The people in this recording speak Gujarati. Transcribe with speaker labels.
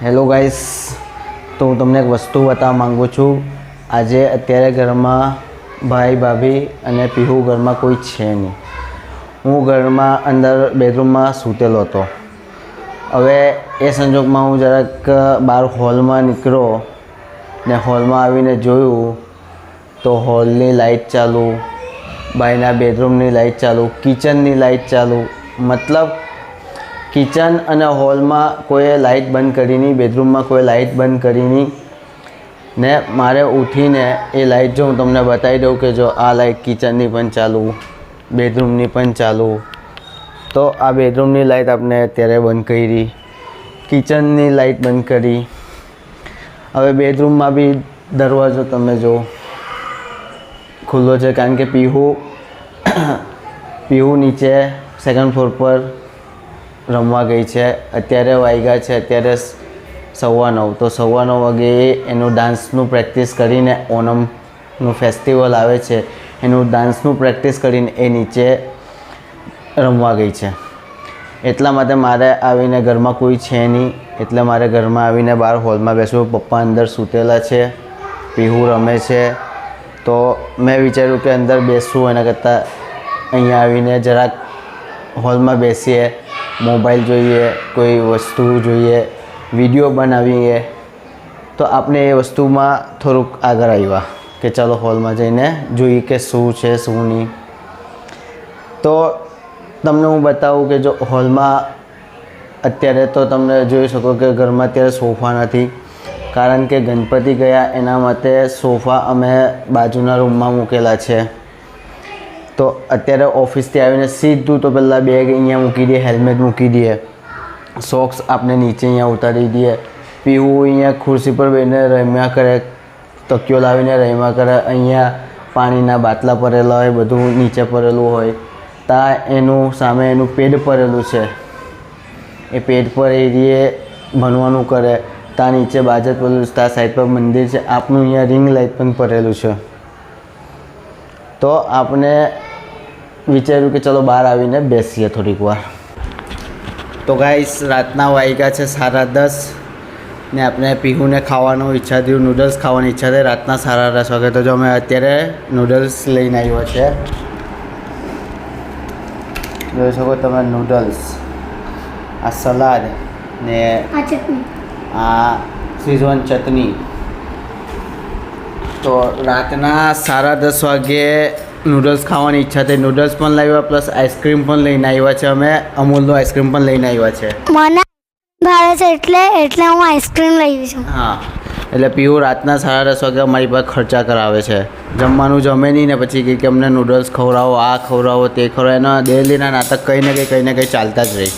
Speaker 1: હેલો ગાઈસ, તો હું તમને એક વસ્તુ બતાવવા માગું છું. આજે અત્યારે ઘરમાં ભાઈ ભાભી અને પીહુ ઘરમાં કોઈ છે નહીં. હું ઘરમાં અંદર બેડરૂમમાં સૂતેલો હતો. હવે એ સંજોગમાં હું જરાક બહાર હોલમાં નીકળ્યો ને હોલમાં આવીને જોયું તો હોલની લાઇટ ચાલુ, ભાઈના બેડરૂમની લાઇટ ચાલુ, કિચનની લાઇટ ચાલુ. મતલબ કિચન અને હોલમાં કોઈએ લાઇટ બંધ કરી નહીં, બેડરૂમમાં કોઈ લાઇટ બંધ કરી નહીં. ને મારે ઉઠીને એ લાઇટ જો હું તમને બતાવી દઉં કે જો આ લાઇટ કિચનની પણ ચાલુ, બેડરૂમની પણ ચાલુ. તો આ બેડરૂમની લાઇટ આપણે અત્યારે બંધ કરી, કિચનની લાઇટ બંધ કરી. હવે બેડરૂમમાં બી દરવાજો તમે જો ખુલ્લો છે, કારણ કે પીહુ નીચે સેકન્ડ ફ્લોર પર રમવા ગઈ છે. અત્યારે વાગ્યા છે અત્યારે 9:15. તો 9:15 વાગે એનું ડાન્સનું પ્રેક્ટિસ કરીને, ઓનમનું ફેસ્ટિવલ આવે છે એનું ડાન્સનું પ્રેક્ટિસ કરીને એ નીચે રમવા ગઈ છે. એટલા માટે મારે આવીને ઘરમાં કોઈ છે નહીં, એટલે મારે ઘરમાં આવીને બહાર હોલમાં બેસવું. પપ્પા અંદર સૂતેલા છે, પીહુ રમે છે. તો મેં વિચાર્યું કે અંદર બેસવું એના કરતાં અહીંયા આવીને જરાક હોલમાં બેસીએ, મોબાઈલ જોઈએ, કોઈ વસ્તુ જોઈએ, વિડીયો બનાવીએ. તો આપણે એ વસ્તુમાં થોડુંક આગળ આવ્યા કે ચાલો હોલમાં જઈને જોઈએ કે શું છે શું નહીં. તો તમને હું બતાવું કે જો હોલમાં અત્યારે તો તમને જોઈ શકો કે ઘરમાં અત્યારે સોફા નથી, કારણ કે ગણપતિ ગયા એના માટે સોફા અમે બાજુના રૂમમાં મૂકેલા છે. તો અત્યારે ઓફિસથી આવીને સીધું તો પહેલાં બેગ અહીંયા મૂકી દઈએ, હેલ્મેટ મૂકી દઈએ, સોક્સ આપણે નીચે અહીંયા ઉતારી દઈએ. પીહુ અહીંયા ખુરશી પર બેસીને રમ્યા કરે, તકિયો લાવીને રમ્યા કરે. અહીંયા પાણીના બાટલા ભરેલા હોય, બધું નીચે પડેલું હોય. ત્યાં એનું સામે એનું પેડ પડેલું છે, એ પેડ પર એ ભણવાનું કરે. ત્યાં નીચે બાજત પડેલું છે, ત્યાં સાઈડ પર મંદિર છે. આપનું અહીંયા રિંગ લાઇટ પણ પડેલું છે. તો આપણે વિચાર્યું કે ચલો બહાર આવીને બેસીએ થોડીક વાર. તો ગાઈસ રાતના વાગ્યા છે 10:30 ને આપણે પીહુને ખાવાનું ઈચ્છા થયું, નૂડલ્સ ખાવાની ઈચ્છા થઈ. રાતના 10:30 વાગે તો જો અમે અત્યારે નૂડલ્સ લઈને આવ્યો છે. જોઈ શકો તમે નૂડલ્સ, આ સલાડ ને આ શીઝવાન ચટણી. તો રાતના 10:30 વાગે નૂડલ્સ ખાવાની ઈચ્છા થઈ. નૂડલ્સ પણ લાવ્યા, પ્લસ આઈસ્ક્રીમ પણ લઈને આવ્યા છે. અમે અમૂલનો આઈસ્ક્રીમ પણ લઈને આવ્યા છે.
Speaker 2: મને ભાવે છે એટલે હું આઈસ્ક્રીમ લઈ છું.
Speaker 1: હા, એટલે પીહુ રાતના 10:30 વાગે અમારી પાસે ખર્ચા કરાવે છે. જમવાનું જમે નહીં ને પછી કંઈક અમને નૂડલ્સ ખવડાવો, આ ખવડાવો, તે ખવડાવો. એના ડેલીના નાટક કંઈ ને કંઈ ચાલતા જ રહી.